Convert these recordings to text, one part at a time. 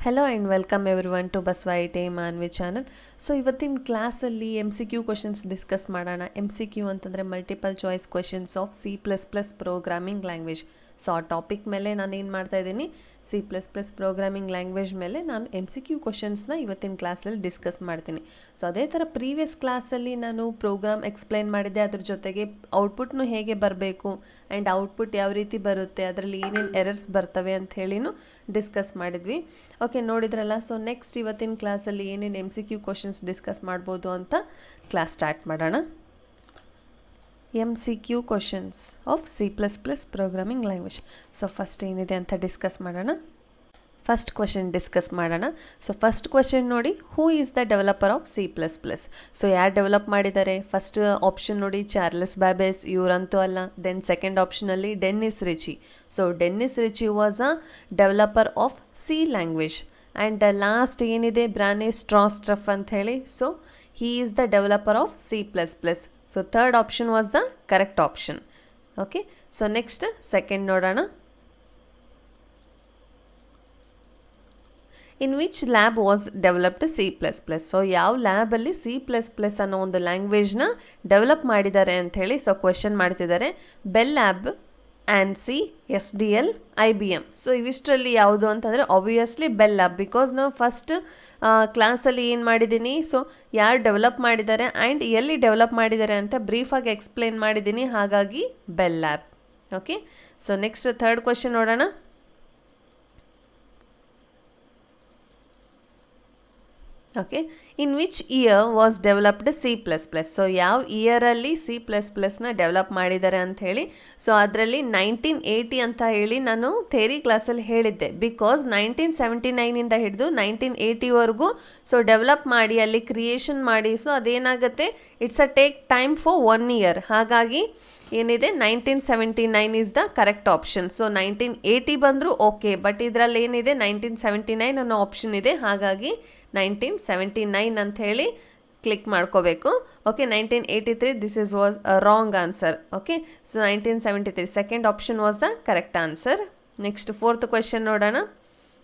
Hello and welcome everyone to ಬಸವಾಯಿಟೆ Manvi channel. So ಇವತ್ತಿನ ಕ್ಲಾಸಲ್ಲಿ MCQ ಕ್ವೆಶನ್ಸ್ ಡಿಸ್ಕಸ್ ಮಾಡೋಣ. MCQ ಅಂತಂದರೆ multiple choice questions of C++ programming language. So ಆ topic ಮೇಲೆ ನಾನು ಏನು ಮಾಡ್ತಾಯಿದ್ದೀನಿ, C++ ಪ್ರೋಗ್ರಾಮಿಂಗ್ ಲ್ಯಾಂಗ್ವೇಜ್ ಮೇಲೆ ನಾನು MCQ ಕ್ವೆಶನ್ಸ್ನ ಇವತ್ತಿನ ಕ್ಲಾಸಲ್ಲಿ ಡಿಸ್ಕಸ್ ಮಾಡ್ತೀನಿ. ಸೊ ಅದೇ ಥರ ಪ್ರೀವಿಯಸ್ ಕ್ಲಾಸಲ್ಲಿ ನಾನು ಪ್ರೋಗ್ರಾಮ್ ಎಕ್ಸ್ಪ್ಲೈನ್ ಮಾಡಿದ್ದೆ, ಅದ್ರ ಜೊತೆಗೆ ಔಟ್ಪುಟ್ನು ಹೇಗೆ ಬರಬೇಕು ಆ್ಯಂಡ್ ಔಟ್ಪುಟ್ ಯಾವ ರೀತಿ ಬರುತ್ತೆ, ಅದರಲ್ಲಿ ಏನೇನು ಎರರ್ಸ್ ಬರ್ತವೆ ಅಂತ ಹೇಳಿನೂ ಡಿಸ್ಕಸ್ ಮಾಡಿದ್ವಿ. ಓಕೆ, ನೋಡಿದ್ರಲ್ಲ. ಸೊ ನೆಕ್ಸ್ಟ್ ಇವತ್ತಿನ ಕ್ಲಾಸಲ್ಲಿ ಏನೇನು MCQ ಕ್ವಶನ್ಸ್ ಡಿಸ್ಕಸ್ ಮಾಡ್ಬೋದು ಅಂತ ಕ್ಲಾಸ್ ಸ್ಟಾರ್ಟ್ ಮಾಡೋಣ. MCQ questions of C++ programming language. So first ಏನಿದೆ ಅಂತ ಡಿಸ್ಕಸ್ ಮಾಡೋಣ. ಫಸ್ಟ್ ಕ್ವೆಶನ್ ಡಿಸ್ಕಸ್ ಮಾಡೋಣ. ಸೊ ಫಸ್ಟ್ ಕ್ವೆಶನ್ ನೋಡಿ, who is the developer of C++? So ಯಾರು ಡೆವಲಪ್ ಮಾಡಿದ್ದಾರೆ? ಫಸ್ಟ್ ಆಪ್ಷನ್ ನೋಡಿ, ಚಾರ್ಲ್ಸ್ ಬ್ಯಾಬೇಜ್, ಇವರಂತೂ ಅಲ್ಲ. ದೆನ್ ಸೆಕೆಂಡ್ ಆಪ್ಷನಲ್ಲಿ Dennis Ritchie. So Dennis Ritchie was a developer of C language. And last ಏನಿದೆ, Bjarne Stroustrup ಅಂತ ಹೇಳಿ. So he is the developer of C++. So third option was the correct option. Okay, so next second ನೋಡೋಣ. In which lab was developed C++? So ಯಾವ ಲ್ಯಾಬಲ್ಲಿ C++ ಅನ್ನೋ ಒಂದು ಲ್ಯಾಂಗ್ವೇಜ್ನ develop ಮಾಡಿದ್ದಾರೆ ಅಂಥೇಳಿ ಸೊ ಕ್ವೆಶನ್ ಮಾಡ್ತಿದ್ದಾರೆ. Bell Lab, ANSI, SDL, IBM. So ಇವಿಷ್ಟರಲ್ಲಿ ಯಾವುದು ಅಂತಂದರೆ ಆಬ್ವಿಯಸ್ಲಿ ಬೆಲ್ ಲ್ಯಾಬ್. ಬಿಕಾಸ್ ನಾವು ಫಸ್ಟ್ ಕ್ಲಾಸಲ್ಲಿ ಏನು ಮಾಡಿದ್ದೀನಿ, ಸೊ ಯಾರು ಡೆವಲಪ್ ಮಾಡಿದ್ದಾರೆ ಆ್ಯಂಡ್ ಎಲ್ಲಿ ಡೆವಲಪ್ ಮಾಡಿದ್ದಾರೆ ಅಂತ ಬ್ರೀಫಾಗಿ ಎಕ್ಸ್ಪ್ಲೇನ್ ಮಾಡಿದ್ದೀನಿ, ಹಾಗಾಗಿ Bell Lab. Okay, so next third question ನೋಡೋಣ. Okay, in which year was developed C++? So ಯಾವ ಇಯರಲ್ಲಿ C++ನ ಡೆವಲಪ್ ಮಾಡಿದ್ದಾರೆ ಅಂತ ಹೇಳಿ. ಸೊ ಅದರಲ್ಲಿ 1980 ಅಂತ ಹೇಳಿ ನಾನು ಥೇರಿ ಕ್ಲಾಸಲ್ಲಿ ಹೇಳಿದ್ದೆ. ಬಿಕಾಸ್ 1979ಇಂದ ಹಿಡಿದು 1980ವರೆಗೂ ಸೊ ಡೆವಲಪ್ ಮಾಡಿ ಅಲ್ಲಿ ಕ್ರಿಯೇಷನ್ ಮಾಡಿ, ಸೊ ಅದೇನಾಗುತ್ತೆ, it's a take time for 1 year. ಹಾಗಾಗಿ ಏನಿದೆ, 1979 is the correct option. So 1980 ಬಂದರೂ ಓಕೆ, ಬಟ್ ಇದರಲ್ಲಿ ಏನಿದೆ 1979 ಅನ್ನೋ ಆಪ್ಷನ್ ಇದೆ, ಹಾಗಾಗಿ 1979 ಅಂತ ಹೇಳಿ ಕ್ಲಿಕ್ ಮಾಡ್ಕೋಬೇಕು. Okay, 1983 this is was wrong answer. Okay, so 1973 second option was the correct answer. Next fourth question ನೋಡೋಣ.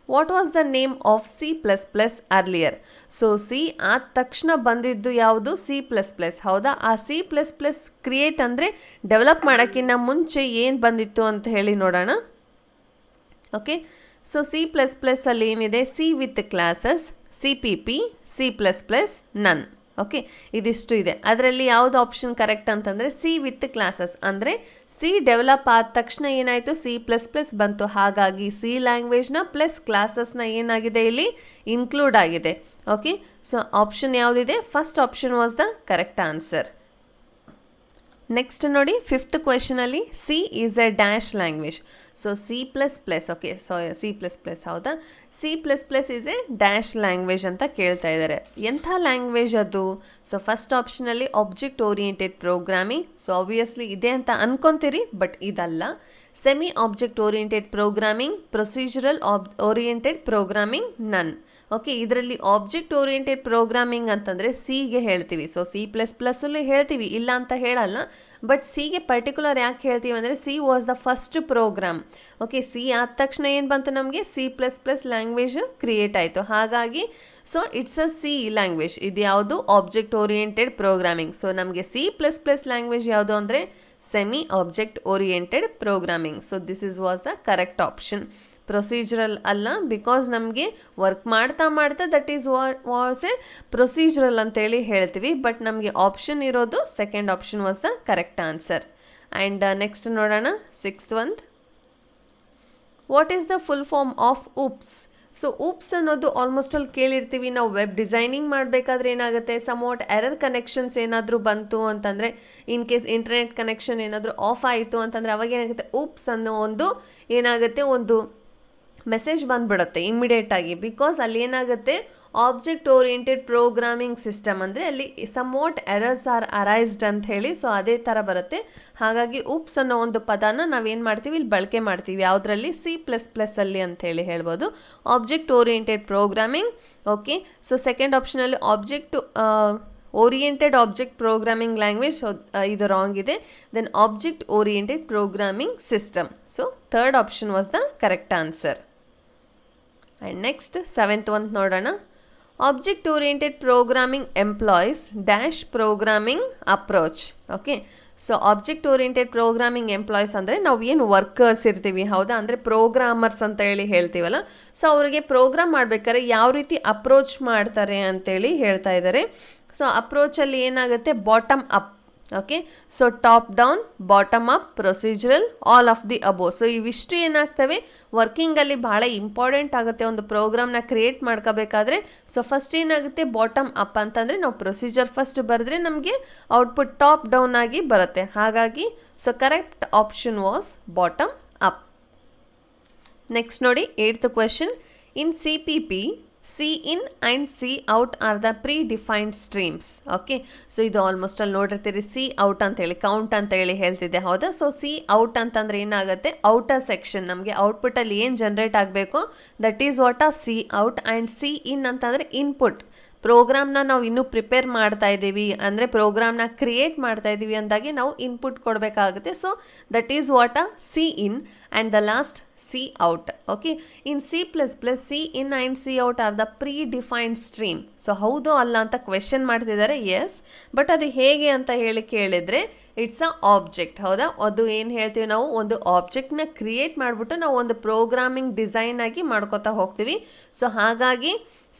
What was the name of C++ earlier? So C ಆದ ತಕ್ಷಣ ಬಂದಿದ್ದು ಯಾವುದು? C++. ಹೌದಾ? ಆ C++ ಕ್ರಿಯೇಟ್ ಅಂದರೆ ಡೆವಲಪ್ ಮಾಡೋಕ್ಕಿಂತ ಮುಂಚೆ ಏನು ಬಂದಿತ್ತು ಅಂತ ಹೇಳಿ ನೋಡೋಣ. ಓಕೆ, ಸೊ C++ ಅಲ್ಲಿ ಏನಿದೆ, C with classes, CPP, C++, ನನ್. ಓಕೆ, ಇದಿಷ್ಟು ಇದೆ. ಅದರಲ್ಲಿ ಯಾವುದು ಆಪ್ಷನ್ ಕರೆಕ್ಟ್ ಅಂತಂದರೆ C ವಿತ್ ಕ್ಲಾಸಸ್. ಅಂದರೆ C ಡೆವಲಪ್ ಆದ ತಕ್ಷಣ ಏನಾಯಿತು, C++ ಬಂತು. ಹಾಗಾಗಿ C ಲ್ಯಾಂಗ್ವೇಜ್ನ ಪ್ಲಸ್ ಕ್ಲಾಸಸ್ನ ಏನಾಗಿದೆ ಇಲ್ಲಿ ಇನ್ಕ್ಲೂಡ್ ಆಗಿದೆ. ಓಕೆ, ಸೊ ಆಪ್ಷನ್ ಯಾವುದಿದೆ, first option was the correct answer. Next ನೋಡಿ, ಫಿಫ್ತ್ ಕ್ವೆಶನಲ್ಲಿ C is a dash language. So C++, okay, so C++, ಹೌದಾ? C++ is a dash language ಅಂತ ಕೇಳ್ತಾ ಇದ್ದಾರೆ. ಎಂಥ ಲ್ಯಾಂಗ್ವೇಜ್ ಅದು? ಸೊ ಫಸ್ಟ್ ಆಪ್ಷನಲ್ಲಿ object oriented programming. So obviously ಇದೆ ಅಂತ ಅನ್ಕೊತೀರಿ, ಬಟ್ ಇದಲ್ಲ. Semi object oriented programming, procedural oriented programming, none. Okay, ಇದರಲ್ಲಿ ಆಬ್ಜೆಕ್ಟ್ ಓರಿಯೆಂಟೆಡ್ ಪ್ರೋಗ್ರಾಮಿಂಗ್ ಅಂತಂದರೆ ಸಿಗೆ ಹೇಳ್ತೀವಿ. ಸೊ C++ಅಲ್ಲೂ ಹೇಳ್ತೀವಿ, ಇಲ್ಲ ಅಂತ ಹೇಳಲ್ಲ. ಬಟ್ ಸಿಗೆ ಪರ್ಟಿಕ್ಯುಲರ್ ಯಾಕೆ ಹೇಳ್ತೀವಿ ಅಂದರೆ C was the first program. Okay, C ಆದ ತಕ್ಷಣ ಏನು ಬಂತು ನಮಗೆ, C++ ಲ್ಯಾಂಗ್ವೇಜ್ ಕ್ರಿಯೇಟ್ ಆಯಿತು. ಹಾಗಾಗಿ so it's a C language. ಇದು ಯಾವುದು? Object oriented programming. ಸೊ ನಮಗೆ C++ ಲ್ಯಾಂಗ್ವೇಜ್ ಯಾವುದು ಅಂದರೆ semi object oriented programming. So this is was the correct option. Procedural ಅಲ್ಲ, ಬಿಕಾಸ್ ನಮಗೆ ವರ್ಕ್ ಮಾಡ್ತಾ ಮಾಡ್ತಾ that is was a procedural ಅಂತೇಳಿ ಹೇಳ್ತೀವಿ. ಬಟ್ ನಮಗೆ ಆಪ್ಷನ್ ಇರೋದು second option was the correct answer. And next ನೋಡೋಣ, ಸಿಕ್ಸ್ತ್ ಒಂದು. What is the full form of oops? So oops ಅನ್ನೋದು ಆಲ್ಮೋಸ್ಟ್ ಅಲ್ಲಿ ಕೇಳಿರ್ತೀವಿ. ನಾವು ವೆಬ್ ಡಿಸೈನಿಂಗ್ ಮಾಡಬೇಕಾದ್ರೆ ಏನಾಗುತ್ತೆ, ಸಮ್ವಾಟ್ ಎರರ್ ಕನೆಕ್ಷನ್ಸ್ ಏನಾದರೂ ಬಂತು ಅಂತಂದರೆ, ಇನ್ ಕೇಸ್ ಇಂಟರ್ನೆಟ್ ಕನೆಕ್ಷನ್ ಏನಾದರೂ ಆಫ್ ಆಯಿತು ಅಂತಂದರೆ ಅವಾಗ ಏನಾಗುತ್ತೆ, ಊಪ್ಸ್ ಅನ್ನೋ ಒಂದು ಏನಾಗುತ್ತೆ, ಒಂದು ಮೆಸೇಜ್ ಬಂದುಬಿಡುತ್ತೆ ಇಮ್ಮಿಡಿಯೇಟಾಗಿ. ಬಿಕಾಸ್ ಅಲ್ಲಿ ಏನಾಗುತ್ತೆ, ಆಬ್ಜೆಕ್ಟ್ ಓರಿಯೆಂಟೆಡ್ ಪ್ರೋಗ್ರಾಮಿಂಗ್ ಸಿಸ್ಟಮ್ ಅಂದರೆ ಅಲ್ಲಿ ಸಮ್ವಾಟ್ ಎರರ್ಸ್ ಆರ್ ಅರೈಸ್ಡ್ ಅಂತ ಹೇಳಿ. ಸೊ ಅದೇ ಥರ ಬರುತ್ತೆ. ಹಾಗಾಗಿ ಉಪ್ಸ್ ಅನ್ನೋ ಒಂದು ಪದನ ನಾವೇನು ಮಾಡ್ತೀವಿ, ಇಲ್ಲಿ ಬಳಕೆ ಮಾಡ್ತೀವಿ. ಯಾವುದರಲ್ಲಿ? C++ ಅಲ್ಲಿ ಅಂಥೇಳಿ ಹೇಳ್ಬೋದು. Object oriented programming. Okay, so second ಆಪ್ಷನಲ್ಲಿ object oriented object programming language. ಇದು ರಾಂಗ್ ಇದೆ. Then object oriented programming system. So third option was the correct answer. And next 7th ಒಂದು ನೋಡೋಣ. Object oriented programming employs dash programming approach. Okay, so object oriented programming employs ಅಂದರೆ ನಾವು ಏನು workers ಇರ್ತೀವಿ, ಹೌದಾ, ಅಂದರೆ ಪ್ರೋಗ್ರಾಮರ್ಸ್ ಅಂತ ಹೇಳಿ ಹೇಳ್ತೀವಲ್ಲ. ಸೊ ಅವರಿಗೆ ಪ್ರೋಗ್ರಾಮ್ ಮಾಡ್ಬೇಕಾದ್ರೆ ಯಾವ ರೀತಿ ಅಪ್ರೋಚ್ ಮಾಡ್ತಾರೆ ಅಂತೇಳಿ ಹೇಳ್ತಾ ಇದ್ದಾರೆ. ಸೊ ಅಪ್ರೋಚಲ್ಲಿ ಏನಾಗುತ್ತೆ, bottom up. Okay, so top down, bottom up, procedural, all of the above. So ಇವಿಷ್ಟು ಏನಾಗ್ತವೆ ವರ್ಕಿಂಗಲ್ಲಿ ಭಾಳ ಇಂಪಾರ್ಟೆಂಟ್ ಆಗುತ್ತೆ ಒಂದು ಪ್ರೋಗ್ರಾಮ್ನ ಕ್ರಿಯೇಟ್ ಮಾಡ್ಕೋಬೇಕಾದ್ರೆ. ಸೊ ಫಸ್ಟ್ ಏನಾಗುತ್ತೆ, ಬಾಟಮ್ ಅಪ್ ಅಂತಂದರೆ ನಾವು ಪ್ರೊಸೀಜರ್ ಫಸ್ಟ್ ಬರೆದ್ರೆ ನಮಗೆ ಔಟ್ಪುಟ್ ಟಾಪ್ ಡೌನ್ ಆಗಿ ಬರುತ್ತೆ. ಹಾಗಾಗಿ so correct option was bottom up. Next ನೋಡಿ 8th question. In CPP, C in and C out are the predefined streams. Okay, so ಇದು ಆಲ್ಮೋಸ್ಟ್ ಅಲ್ಲಿ ನೋಡಿರ್ತೀರಿ, ಸಿ ಔಟ್ ಅಂತೇಳಿ ಕೌಂಟ್ ಅಂತ ಹೇಳಿ ಹೇಳ್ತಿದ್ದೆ, ಹೌದಾ. ಸೊ ಸಿ ಔಟ್ ಅಂತಂದರೆ ಏನಾಗುತ್ತೆ, ಔಟರ್ ಸೆಕ್ಷನ್ ನಮಗೆ ಔಟ್ಪುಟ್ಟಲ್ಲಿ ಏನು ಜನ್ರೇಟ್ ಆಗಬೇಕು ದಟ್ ಈಸ್ ವಾಟ್ ಆ ಸಿ ಔಟ್. ಆ್ಯಂಡ್ ಸಿ ಇನ್ ಅಂತಂದರೆ ಇನ್ಪುಟ್. ಪ್ರೋಗ್ರಾಮ್ನ ನಾವು ಇನ್ನೂ ಪ್ರಿಪೇರ್ ಮಾಡ್ತಾ ಇದ್ದೀವಿ ಅಂದರೆ ಪ್ರೋಗ್ರಾಮ್ನ ಕ್ರಿಯೇಟ್ ಮಾಡ್ತಾ ಇದ್ದೀವಿ ಅಂದಾಗೆ ನಾವು ಇನ್ಪುಟ್ ಕೊಡಬೇಕಾಗುತ್ತೆ. ಸೊ ದಟ್ ಈಸ್ ವಾಟ್ ಆ C in and the last C out. Okay, in C++, C in and C out are the predefined stream. So ಹೌದು ಅಲ್ಲ ಅಂತ ಕ್ವೆಶನ್ ಮಾಡ್ತಿದ್ದಾರೆ. ಎಸ್, ಬಟ್ ಅದು ಹೇಗೆ ಅಂತ ಹೇಳಿ ಕೇಳಿದರೆ ಇಟ್ಸ್ ಅ ಆಬ್ಜೆಕ್ಟ್, ಹೌದಾ. ಅದು ಏನು ಹೇಳ್ತೀವಿ ನಾವು, ಒಂದು ಆಬ್ಜೆಕ್ಟ್ನ ಕ್ರಿಯೇಟ್ ಮಾಡಿಬಿಟ್ಟು ನಾವು ಒಂದು ಪ್ರೋಗ್ರಾಮಿಂಗ್ ಡಿಸೈನ್ ಆಗಿ ಮಾಡ್ಕೋತಾ ಹೋಗ್ತೀವಿ. ಸೊ ಹಾಗಾಗಿ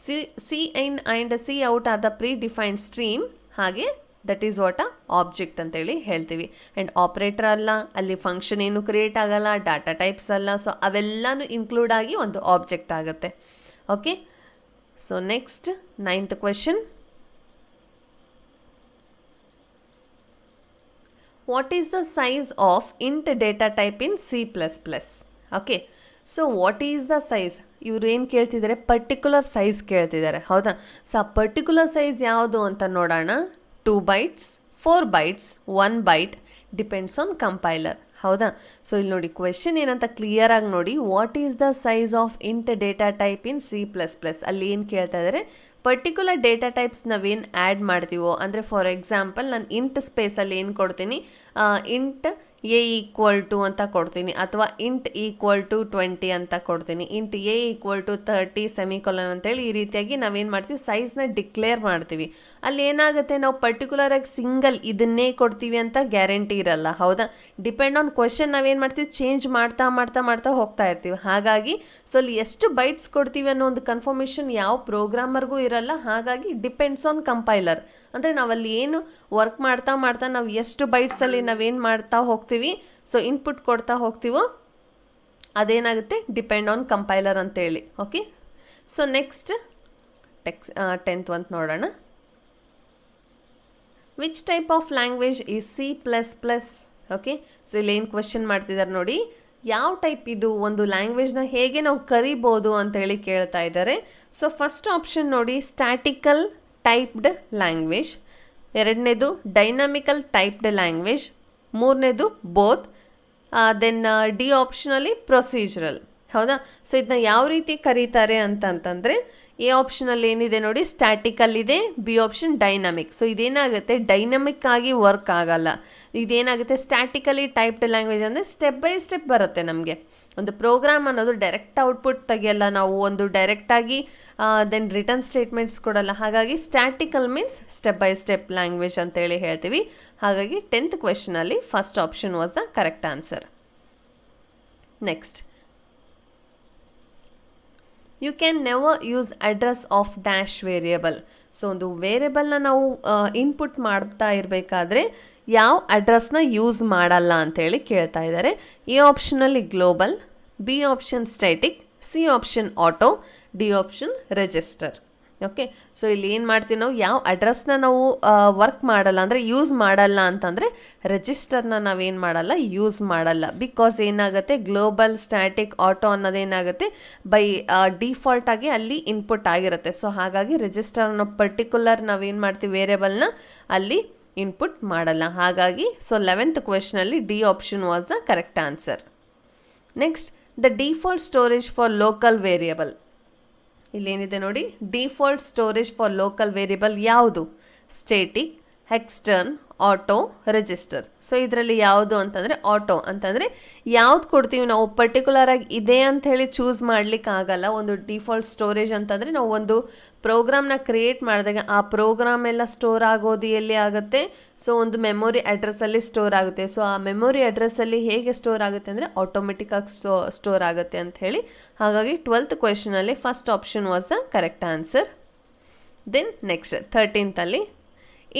C in and C out are the predefined stream. ಹಾಗೆ that is what a object ಅಂತೇಳಿ ಹೇಳ್ತೀವಿ. ಆ್ಯಂಡ್ ಆಪ್ರೇಟರ್ ಅಲ್ಲ, ಅಲ್ಲಿ ಫಂಕ್ಷನ್ ಏನು ಕ್ರಿಯೇಟ್ ಆಗಲ್ಲ, ಡಾಟಾ ಟೈಪ್ಸ್ ಅಲ್ಲ. ಸೊ ಅವೆಲ್ಲನೂ ಇನ್ಕ್ಲೂಡ್ ಆಗಿ ಒಂದು ಆಬ್ಜೆಕ್ಟ್ ಆಗುತ್ತೆ. Okay, so next 9th question. What is the size of int data type in C++? Okay, so what is the size, ಇವ್ರು ಏನು ಕೇಳ್ತಿದ್ದಾರೆ, ಪರ್ಟಿಕ್ಯುಲರ್ ಸೈಜ್ ಕೇಳ್ತಿದ್ದಾರೆ, ಹೌದಾ. ಸೊ ಆ ಪರ್ಟಿಕ್ಯುಲರ್ ಸೈಜ್ ಯಾವುದು ಅಂತ ನೋಡೋಣ. 2 bytes, 4 bytes, 1 byte, depends on compiler, ಹೌದಾ. ಸೊ ಇಲ್ಲಿ ನೋಡಿ ಕ್ವೆಶನ್ ಏನಂತ ಕ್ಲಿಯರ್ ಆಗಿ ನೋಡಿ. What is the size of int data type in C++? ಅಲ್ಲಿ ಏನು ಕೇಳ್ತಾ ಇದ್ದಾರೆ, ಪರ್ಟಿಕ್ಯುಲರ್ ಡೇಟಾ ಟೈಪ್ಸ್ ನಾವೇನು ಆ್ಯಡ್ ಮಾಡ್ತೀವೋ, ಅಂದರೆ ಫಾರ್ ಎಕ್ಸಾಂಪಲ್ ನಾನು ಇಂಟ್ ಸ್ಪೇಸಲ್ಲಿ ಏನು ಕೊಡ್ತೀನಿ, ಇಂಟ್ ಎ ಈಕ್ವಲ್ ಟು ಅಂತ ಕೊಡ್ತೀನಿ, ಅಥವಾ ಇಂಟ್ ಈಕ್ವಲ್ ಟು 20 ಅಂತ ಕೊಡ್ತೀನಿ, int a equal to 30 semicolon ಅಂತೇಳಿ ಈ ರೀತಿಯಾಗಿ ನಾವೇನು ಮಾಡ್ತೀವಿ, ಸೈಜ್ನ ಡಿಕ್ಲೇರ್ ಮಾಡ್ತೀವಿ. ಅಲ್ಲಿ ಏನಾಗುತ್ತೆ, ನಾವು ಪರ್ಟಿಕ್ಯುಲರಾಗಿ ಸಿಂಗಲ್ ಇದನ್ನೇ ಕೊಡ್ತೀವಿ ಅಂತ ಗ್ಯಾರಂಟಿ ಇರಲ್ಲ, ಹೌದಾ. ಡಿಪೆಂಡ್ ಆನ್ ಕ್ವೆಶನ್ ನಾವೇನು ಮಾಡ್ತೀವಿ, ಚೇಂಜ್ ಮಾಡ್ತಾ ಮಾಡ್ತಾ ಮಾಡ್ತಾ ಹೋಗ್ತಾ ಇರ್ತೀವಿ. ಹಾಗಾಗಿ ಸೊ ಅಲ್ಲಿ ಎಷ್ಟು ಬೈಟ್ಸ್ ಕೊಡ್ತೀವಿ ಅನ್ನೋ ಒಂದು ಕನ್ಫರ್ಮೇಷನ್ ಯಾವ ಪ್ರೋಗ್ರಾಮರ್ಗೂ ಇರಲ್ಲ. ಹಾಗಾಗಿ ಡಿಪೆಂಡ್ಸ್ ಆನ್ ಕಂಪೈಲರ್, ಅಂದರೆ ನಾವಲ್ಲಿ ಏನು ವರ್ಕ್ ಮಾಡ್ತಾ ಮಾಡ್ತಾ ನಾವು ಎಷ್ಟು ಬೈಟ್ಸಲ್ಲಿ ನಾವೇನು ಮಾಡ್ತಾ ಹೋಗ್ತೀವಿ, ಸೊ ಇನ್ಪುಟ್ ಕೊಡ್ತಾ ಹೋಗ್ತೀವೋ ಅದೇನಾಗುತ್ತೆ, ಡಿಪೆಂಡ್ ಆನ್ ಕಂಪೈಲರ್ ಅಂತೇಳಿ. ಓಕೆ, ಸೊ ನೆಕ್ಸ್ಟ್ 10th ಒಂದು ನೋಡೋಣ. Which type of language is C++? Okay, so ಇಲ್ಲಿ ಏನು ಕ್ವೆಶನ್ ಮಾಡ್ತಿದ್ದಾರೆ ನೋಡಿ, ಯಾವ ಟೈಪ್ ಇದು, ಒಂದು ಲ್ಯಾಂಗ್ವೇಜ್ನ ಹೇಗೆ ನಾವು ಕರಿಬೋದು ಅಂತೇಳಿ ಕೇಳ್ತಾ ಇದ್ದಾರೆ. ಸೊ ಫಸ್ಟ್ ಆಪ್ಷನ್ ನೋಡಿ, ಸ್ಟ್ಯಾಟಿಕಲ್ ಟೈಪ್ಡ್ ಲ್ಯಾಂಗ್ವೇಜ್. ಎರಡನೇದು ಡೈನಾಮಿಕಲ್ ಟೈಪ್ಡ್ ಲ್ಯಾಂಗ್ವೇಜ್. ಮೂರನೇದು ಬೋತ್. ದೆನ್ ಡಿ ಆಪ್ಷನಲ್ಲಿ ಪ್ರೊಸೀಜರಲ್, ಹೌದಾ. ಸೊ ಇದನ್ನ ಯಾವ ರೀತಿ ಕರೀತಾರೆ ಅಂತಂತಂದರೆ, ಎ ಆಪ್ಷನಲ್ಲಿ ಏನಿದೆ ನೋಡಿ, ಸ್ಟ್ಯಾಟಿಕಲ್ ಇದೆ, ಬಿ ಆಪ್ಷನ್ ಡೈನಾಮಿಕ್. ಸೊ ಇದೇನಾಗುತ್ತೆ, ಡೈನಾಮಿಕ್ ಆಗಿ ವರ್ಕ್ ಆಗಲ್ಲ. ಇದೇನಾಗುತ್ತೆ, ಸ್ಟ್ಯಾಟಿಕಲಿ ಟೈಪ್ಡ್ ಲ್ಯಾಂಗ್ವೇಜ್ ಅಂದರೆ ಸ್ಟೆಪ್ ಬೈ ಸ್ಟೆಪ್ ಬರುತ್ತೆ ನಮಗೆ. ಒಂದು ಪ್ರೋಗ್ರಾಮ್ ಅನ್ನೋದು ಡೈರೆಕ್ಟ್ ಔಟ್ಪುಟ್ ತೆಗಿಯಲ್ಲ ನಾವು, ಒಂದು ಡೈರೆಕ್ಟಾಗಿ ದೆನ್ ರಿಟರ್ನ್ ಸ್ಟೇಟ್ಮೆಂಟ್ಸ್ ಕೊಡಲ್ಲ. ಹಾಗಾಗಿ statical means step by step language ಅಂತೇಳಿ ಹೇಳ್ತೀವಿ. ಹಾಗಾಗಿ 10th ಕ್ವೆಶನಲ್ಲಿ first option was the correct answer. Next, you can never use address of dash variable. So ಒಂದು ವೇರಿಯಬಲ್ನ ನಾವು ಇನ್ಪುಟ್ ಮಾಡ್ತಾ ಇರಬೇಕಾದ್ರೆ ಯಾವ ಅಡ್ರೆಸ್ನ ಯೂಸ್ ಮಾಡಲ್ಲ ಅಂತೇಳಿ ಕೇಳ್ತಾ ಇದ್ದಾರೆ. ಎ ಆಪ್ಷನಲ್ಲಿ global, B option static, C option auto, D option register. Okay, so ಇಲ್ಲಿ ಏನು ಮಾಡ್ತೀವಿ ನಾವು, ಯಾವ ಅಡ್ರೆಸ್ನ ನಾವು ವರ್ಕ್ ಮಾಡಲ್ಲ ಅಂದರೆ ಯೂಸ್ ಮಾಡಲ್ಲ ಅಂತಂದರೆ ರಿಜಿಸ್ಟರ್ನ ನಾವೇನು ಮಾಡಲ್ಲ, ಯೂಸ್ ಮಾಡಲ್ಲ. ಬಿಕಾಸ್ ಏನಾಗುತ್ತೆ, ಗ್ಲೋಬಲ್, ಸ್ಟ್ಯಾಟಿಕ್, ಆಟೋ ಅನ್ನೋದೇನಾಗುತ್ತೆ ಬೈ ಡಿಫಾಲ್ಟಾಗಿ ಅಲ್ಲಿ ಇನ್ಪುಟ್ ಆಗಿರುತ್ತೆ. ಸೊ ಹಾಗಾಗಿ ರಿಜಿಸ್ಟರ್ ಅನ್ನೋ ಪರ್ಟಿಕ್ಯುಲರ್ ನಾವೇನು ಮಾಡ್ತೀವಿ, ವೇರಿಯಬಲ್ನ ಅಲ್ಲಿ ಇನ್ಪುಟ್ ಮಾಡಲ್ಲ. ಹಾಗಾಗಿ ಸೊ 11th ಕ್ವೆಶನಲ್ಲಿ D option was the correct answer. Next, the default storage for local variable. ಇಲ್ಲೇನಿದೆ ನೋಡಿ, default storage for local variable ಯಾವುದು, static, extern, auto register. So ಇದರಲ್ಲಿ ಯಾವುದು ಅಂತಂದರೆ ಆಟೋ ಅಂತಂದರೆ ಯಾವ್ದು ಕೊಡ್ತೀವಿ ನಾವು ಪರ್ಟಿಕ್ಯುಲರ್ ಆಗಿ ಇದೆ ಅಂತ ಹೇಳಿ ಚೂಸ್ ಮಾಡ್ಲಿಕ್ಕೆ ಆಗಲ್ಲ. ಒಂದು ಡಿಫಾಲ್ಟ್ ಸ್ಟೋರೇಜ್ ಅಂತಂದರೆ ನಾವು ಒಂದು ಪ್ರೋಗ್ರಾಮ್ನ ಕ್ರಿಯೇಟ್ ಮಾಡಿದಾಗ ಆ ಪ್ರೋಗ್ರಾಮ್ ಎಲ್ಲ ಸ್ಟೋರ್ ಆಗೋದು ಎಲ್ಲಿ ಆಗುತ್ತೆ, ಸೊ ಒಂದು ಮೆಮೊರಿ ಅಡ್ರೆಸ್ಸಲ್ಲಿ ಸ್ಟೋರ್ ಆಗುತ್ತೆ. ಸೊ ಆ ಮೆಮೊರಿ ಅಡ್ರೆಸ್ಸಲ್ಲಿ ಹೇಗೆ ಸ್ಟೋರ್ ಆಗುತ್ತೆ ಅಂದರೆ ಆಟೋಮೆಟಿಕ್ಕಾಗಿ ಸ್ಟೋರ್ ಆಗುತ್ತೆ ಅಂತ ಹೇಳಿ. ಹಾಗಾಗಿ 12th ಕ್ವೆಶನಲ್ಲಿ first option was the correct answer. Then next 13th ಅಲ್ಲಿ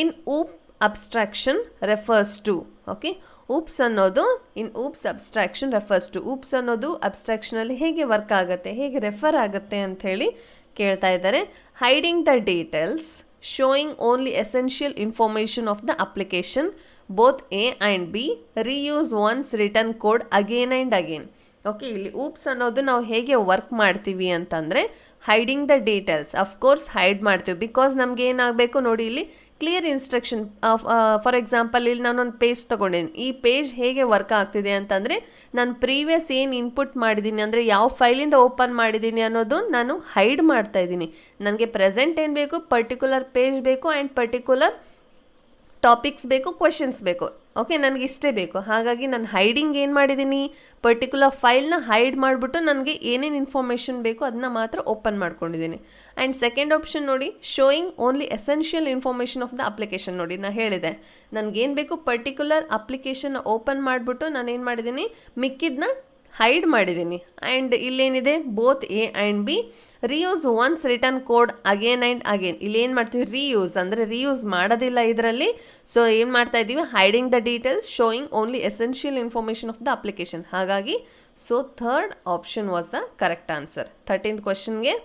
in oop abstraction refers to. Okay, oops ಅನ್ನೋದು in oops abstraction refers to. Oops ಅನ್ನೋದು ಅಬ್ಸ್ಟ್ರಾಕ್ಷನಲ್ಲಿ ಹೇಗೆ ವರ್ಕ್ ಆಗುತ್ತೆ, ಹೇಗೆ ರೆಫರ್ ಆಗುತ್ತೆ ಅಂತ ಹೇಳಿ ಕೇಳ್ತಾ ಇದ್ದಾರೆ. Hiding the details, showing only essential information of the application both A and B, reuse once written code again and again. Okay, ಇಲ್ಲಿ ಊಪ್ಸ್ ಅನ್ನೋದು ನಾವು ಹೇಗೆ ವರ್ಕ್ ಮಾಡ್ತೀವಿ ಅಂತಂದರೆ hiding the details, of course hide ಮಾಡ್ತೀವಿ. ಬಿಕಾಸ್ ನಮ್ಗೆ ಏನಾಗಬೇಕು ನೋಡಿ, ಇಲ್ಲಿ ಕ್ಲಿಯರ್ ಇನ್ಸ್ಟ್ರಕ್ಷನ್. ಫಾರ್ ಎಕ್ಸಾಂಪಲ್ ಇಲ್ಲಿ ನಾನೊಂದು ಪೇಜ್ ತೊಗೊಂಡಿದ್ದೀನಿ. ಈ ಪೇಜ್ ಹೇಗೆ ವರ್ಕ್ ಆಗ್ತಿದೆ ಅಂತಂದರೆ ನಾನು ಪ್ರೀವಿಯಸ್ ಏನು ಇನ್ಪುಟ್ ಮಾಡಿದ್ದೀನಿ ಅಂದರೆ ಯಾವ ಫೈಲಿಂದ ಓಪನ್ ಮಾಡಿದ್ದೀನಿ ಅನ್ನೋದು ನಾನು ಹೈಡ್ ಮಾಡ್ತಾ ಇದ್ದೀನಿ. ನನಗೆ ಪ್ರೆಸೆಂಟ್ ಏನು ಬೇಕು, ಪರ್ಟಿಕ್ಯುಲರ್ ಪೇಜ್ ಬೇಕು ಆ್ಯಂಡ್ ಪರ್ಟಿಕ್ಯುಲರ್ ಟಾಪಿಕ್ಸ್ ಬೇಕು, ಕ್ವೆಶನ್ಸ್ ಬೇಕು. ಓಕೆ, ನನಗೆ ಇಷ್ಟೇ ಬೇಕು. ಹಾಗಾಗಿ ನಾನು ಹೈಡಿಂಗ್ ಏನು ಮಾಡಿದ್ದೀನಿ, ಪರ್ಟಿಕ್ಯುಲರ್ ಫೈಲ್ನ ಹೈಡ್ ಮಾಡಿಬಿಟ್ಟು ನನಗೆ ಏನೇನು ಇನ್ಫಾರ್ಮೇಷನ್ ಬೇಕು ಅದನ್ನ ಮಾತ್ರ ಓಪನ್ ಮಾಡ್ಕೊಂಡಿದ್ದೀನಿ. ಆ್ಯಂಡ್ ಸೆಕೆಂಡ್ ಆಪ್ಷನ್ ನೋಡಿ, showing only essential information of the application. ನೋಡಿ ನಾನು ಹೇಳಿದೆ, ನನಗೇನು ಬೇಕು ಪರ್ಟಿಕ್ಯುಲರ್ ಅಪ್ಲಿಕೇಶನ್ನ ಓಪನ್ ಮಾಡಿಬಿಟ್ಟು ನಾನು ಏನು ಮಾಡಿದ್ದೀನಿ, ಮಿಕ್ಕಿದ್ನ ಹೈಡ್ ಮಾಡಿದ್ದೀನಿ. ಆ್ಯಂಡ್ ಇಲ್ಲೇನಿದೆ, both A and B, reuse once written code again and again. ಇಲ್ಲಿ ಏನು ಮಾಡ್ತೀವಿ, ರೀಯೂಸ್ ಅಂದರೆ ರೀಯೂಸ್ ಮಾಡೋದಿಲ್ಲ ಇದರಲ್ಲಿ. ಸೊ ಏನು ಮಾಡ್ತಾ ಇದ್ದೀವಿ, hiding the details, showing only essential information of the application. ಹಾಗಾಗಿ so third option was the correct answer. 13th ಕ್ವೆಶನ್ಗೆ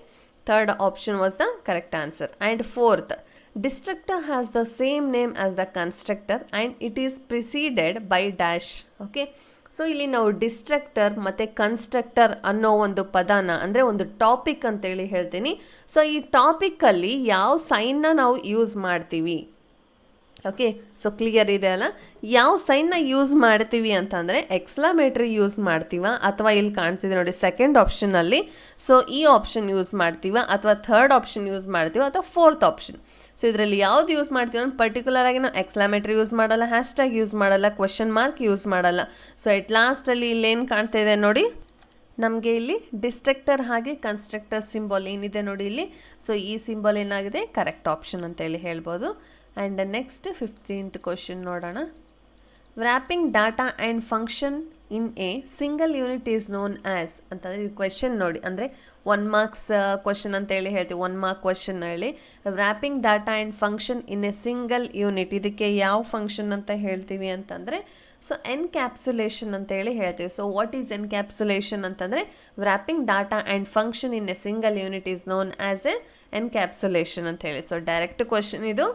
third option was the correct answer. And fourth, destructor has the same name as the constructor and it is preceded by dash. Okay, so ಇಲ್ಲಿ ನಾವು destructor ಮತ್ತು constructor ಅನ್ನೋ ಒಂದು ಪದನ ಅಂದರೆ ಒಂದು topic ಅಂತೇಳಿ ಹೇಳ್ತೀನಿ. ಸೊ ಈ ಟಾಪಿಕಲ್ಲಿ ಯಾವ ಸೈನ್ನ ನಾವು ಯೂಸ್ ಮಾಡ್ತೀವಿ. ಓಕೆ, ಸೊ ಕ್ಲಿಯರ್ ಇದೆ ಅಲ್ಲ, ಯಾವ ಸೈನ್ನ ಯೂಸ್ ಮಾಡ್ತೀವಿ ಅಂತಂದರೆ ಎಕ್ಸ್ಕ್ಲಮೇಟರಿ ಯೂಸ್ ಮಾಡ್ತೀವ, ಅಥವಾ ಇಲ್ಲಿ ಕಾಣ್ತಿದೆ ನೋಡಿ ಸೆಕೆಂಡ್ ಆಪ್ಷನಲ್ಲಿ, ಸೊ ಈ ಆಪ್ಷನ್ ಯೂಸ್ ಮಾಡ್ತೀವ, ಅಥವಾ ಥರ್ಡ್ ಆಪ್ಷನ್ ಯೂಸ್ ಮಾಡ್ತೀವ, ಅಥವಾ ಫೋರ್ತ್ ಆಪ್ಷನ್. ಸೊ ಇದರಲ್ಲಿ ಯಾವ್ದು ಯೂಸ್ ಮಾಡ್ತೀವಿ ಅಂತ ಪರ್ಟಿಕ್ಯುಲರ್ ಆಗಿ ನಾವು ಎಕ್ಸ್ಕ್ಲಮೇಟರಿ ಯೂಸ್ ಮಾಡಲ್ಲ, ಹ್ಯಾಶ್ಟ್ಯಾಗ್ ಯೂಸ್ ಮಾಡಲ್ಲ, ಕ್ವೆಶನ್ ಮಾರ್ಕ್ ಯೂಸ್ ಮಾಡಲ್ಲ. ಸೊ ಎಟ್ ಲಾಸ್ಟಲ್ಲಿ ಇಲ್ಲೇನು ಕಾಣ್ತಾ ಇದೆ ನೋಡಿ, ನಮಗೆ ಇಲ್ಲಿ ಡಿಸ್ಟ್ರಕ್ಟರ್ ಹಾಗೆ ಕನ್ಸ್ಟ್ರಕ್ಟರ್ ಸಿಂಬಲ್ ಏನಿದೆ ನೋಡಿ ಇಲ್ಲಿ. ಸೊ ಈ ಸಿಂಬಲ್ ಏನಾಗಿದೆ, ಕರೆಕ್ಟ್ ಆಪ್ಷನ್ ಅಂತೇಳಿ ಹೇಳ್ಬೋದು. ಆ್ಯಂಡ್ ನೆಕ್ಸ್ಟ್ 15th ಕ್ವೆಶನ್ ನೋಡೋಣ. Wrapping data and function in a single unit is known as ಅಂತಂದರೆ ಈ ಕ್ವೆಶನ್ ನೋಡಿ, ಅಂದರೆ 1 marks ಕ್ವೆಶನ್ ಅಂತೇಳಿ ಹೇಳ್ತೀವಿ, 1 mark ಕ್ವೆಶನ್ ಹೇಳಿ. Wrapping data and function in a single unit, ಇದಕ್ಕೆ ಯಾವ ಫಂಕ್ಷನ್ ಅಂತ ಹೇಳ್ತೀವಿ ಅಂತಂದರೆ ಸೊ ಎನ್ಕ್ಯಾಪ್ಸುಲೇಷನ್ ಅಂತೇಳಿ ಹೇಳ್ತೀವಿ. ಸೊ ವಾಟ್ ಈಸ್ ಎನ್ಕ್ಯಾಪ್ಸುಲೇಷನ್ ಅಂತಂದರೆ wrapping data and function in a single unit is known as A encapsulation ಅಂತೇಳಿ. ಸೊ ಡೈರೆಕ್ಟ್ ಕ್ವೆಶನ್ ಇದು,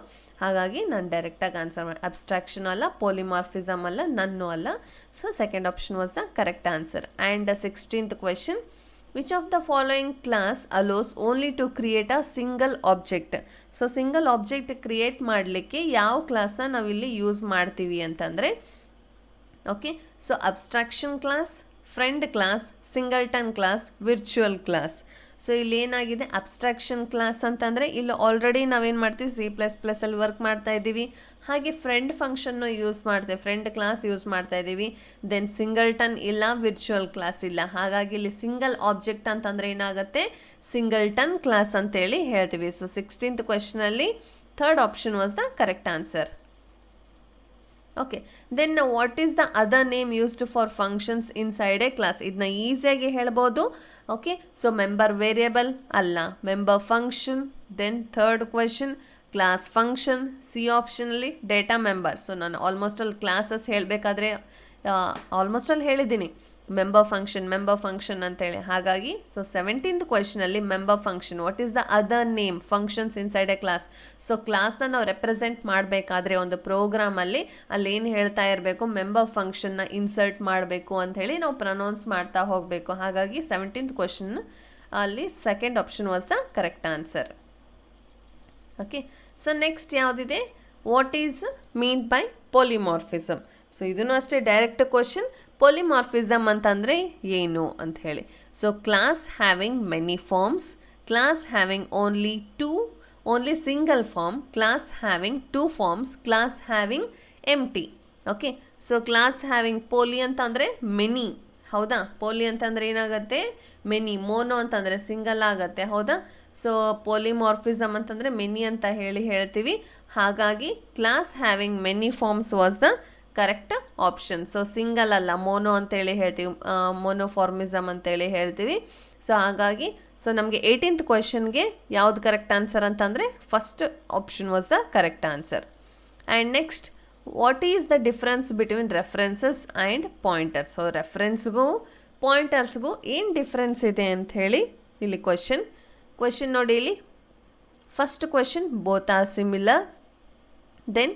ಹಾಗಾಗಿ ನಾನು ಡೈರೆಕ್ಟಾಗಿ ಆನ್ಸರ್ ಮಾಡಿ, ಅಬ್ಸ್ಟ್ರಾಕ್ಷನ್ ಅಲ್ಲ, ಪೋಲಿಮಾರ್ಫಿಸಮ್ ಅಲ್ಲ, ನನ್ನು ಅಲ್ಲ. So second option was the correct answer. And 16th question, which of the following class allows only to create a single object. So single object create ಮಾಡಲಿಕ್ಕೆ ಯಾವ ಕ್ಲಾಸ್ನ ನಾವಿಲ್ಲಿ ಯೂಸ್ ಮಾಡ್ತೀವಿ ಅಂತಂದರೆ, okay, so abstraction class, friend class, singleton class, virtual class. So ಇಲ್ಲಿ ಏನಾಗಿದೆ, abstraction class ಅಂತಂದರೆ ಇಲ್ಲಿ ಆಲ್ರೆಡಿ ನಾವೇನು ಮಾಡ್ತೀವಿ, C++ ಅಲ್ಲಿ ವರ್ಕ್ ಮಾಡ್ತಾ ಇದ್ದೀವಿ. ಹಾಗೆ ಫ್ರೆಂಡ್ ಫಂಕ್ಷನ್ನು ಯೂಸ್ ಮಾಡ್ತೇವೆ, ಫ್ರೆಂಡ್ ಕ್ಲಾಸ್ ಯೂಸ್ ಮಾಡ್ತಾ ಇದ್ದೀವಿ. ದೆನ್ ಸಿಂಗಲ್ಟನ್ ಇಲ್ಲ, ವಿರ್ಚುವಲ್ ಕ್ಲಾಸ್ ಇಲ್ಲ. ಹಾಗಾಗಿ ಇಲ್ಲಿ ಸಿಂಗಲ್ ಆಬ್ಜೆಕ್ಟ್ ಅಂತಂದರೆ ಏನಾಗುತ್ತೆ, ಸಿಂಗಲ್ಟನ್ ಕ್ಲಾಸ್ ಅಂತೇಳಿ ಹೇಳ್ತೀವಿ. ಸೊ 16th ಕ್ವೆಶನಲ್ಲಿ third option was the correct answer. Okay, then what is the other name used for functions inside a class. ಇದನ್ನ ಈಸಿಯಾಗಿ ಹೇಳ್ಬೋದು. ಓಕೆ, ಸೊ ಮೆಂಬರ್ ವೇರಿಯಬಲ್ ಅಲ್ಲ, member function. Then third question, class function. C ಆಪ್ಷನಲ್ಲಿ data member. So ನಾನು almost ಅಲ್ಲಿ classes ಹೇಳಬೇಕಾದ್ರೆ almost ಅಲ್ಲಿ ಹೇಳಿದ್ದೀನಿ ಮೆಂಬರ್ ಫಂಕ್ಷನ್ ಅಂತೇಳಿ. ಹಾಗಾಗಿ ಸೊ 17th ಕ್ವೆಶನಲ್ಲಿ member function, what is the other name functions inside a class. So ಕ್ಲಾಸ್ನ ನಾವು ರೆಪ್ರೆಸೆಂಟ್ ಮಾಡಬೇಕಾದ್ರೆ ಒಂದು ಪ್ರೋಗ್ರಾಮಲ್ಲಿ ಅಲ್ಲಿ ಏನು ಹೇಳ್ತಾ ಇರಬೇಕು, ಮೆಂಬರ್ ಫಂಕ್ಷನ್ನ ಇನ್ಸರ್ಟ್ ಮಾಡಬೇಕು ಅಂಥೇಳಿ ನಾವು ಪ್ರೊನೌನ್ಸ್ ಮಾಡ್ತಾ ಹೋಗಬೇಕು. ಹಾಗಾಗಿ 17th ಕ್ವೆಶನ್ ಅಲ್ಲಿ second option was the correct answer. Okay, so next ಯಾವುದಿದೆ, what is mean by polymorphism. So ಇದನ್ನು ಅಷ್ಟೇ ಡೈರೆಕ್ಟ್ ಕ್ವೆಶನ್. ಪೋಲಿಮಾರ್ಫಿಸಮ್ ಅಂತಂದರೆ ಏನು ಅಂತ ಹೇಳಿ. So class having many forms, class having only 2 only single form, class having two forms, class having empty. Okay, so class having poly ಅಂತ ಅಂದರೆ many, ಹೌದಾ. ಪೋಲಿ ಅಂತಂದರೆ ಏನಾಗುತ್ತೆ, ಮೆನಿ. ಮೋನೋ ಅಂತಂದರೆ ಸಿಂಗಲ್ ಆಗುತ್ತೆ, ಹೌದಾ. ಸೊ ಪೋಲಿಮಾರ್ಫಿಸಮ್ ಅಂತಂದರೆ ಮೆನಿ ಅಂತ ಹೇಳ್ತೀವಿ. ಹಾಗಾಗಿ class having many forms was the correct option. So single ಅಲ್ಲ, ಮೋನೋ ಅಂತೇಳಿ ಹೇಳ್ತೀವಿ, ಮೋನೋಫಾರ್ಮಿಸಮ್ ಅಂತೇಳಿ ಹೇಳ್ತೀವಿ. ಸೊ ಹಾಗಾಗಿ ಸೊ ನಮಗೆ 18th ಕ್ವೆಶನ್ಗೆ ಯಾವ್ದು ಕರೆಕ್ಟ್ ಆನ್ಸರ್ ಅಂತಂದರೆ first option was the correct answer. And next, what is the difference between references and pointers. So ರೆಫರೆನ್ಸ್ಗೂ ಪಾಯಿಂಟರ್ಸ್ಗೂ ಏನು ಡಿಫ್ರೆನ್ಸ್ ಇದೆ ಅಂತ ಹೇಳಿ ಇಲ್ಲಿ ಕ್ವೆಶನ್ ನೋಡಿ. ಇಲ್ಲಿ first question, both are similar. Then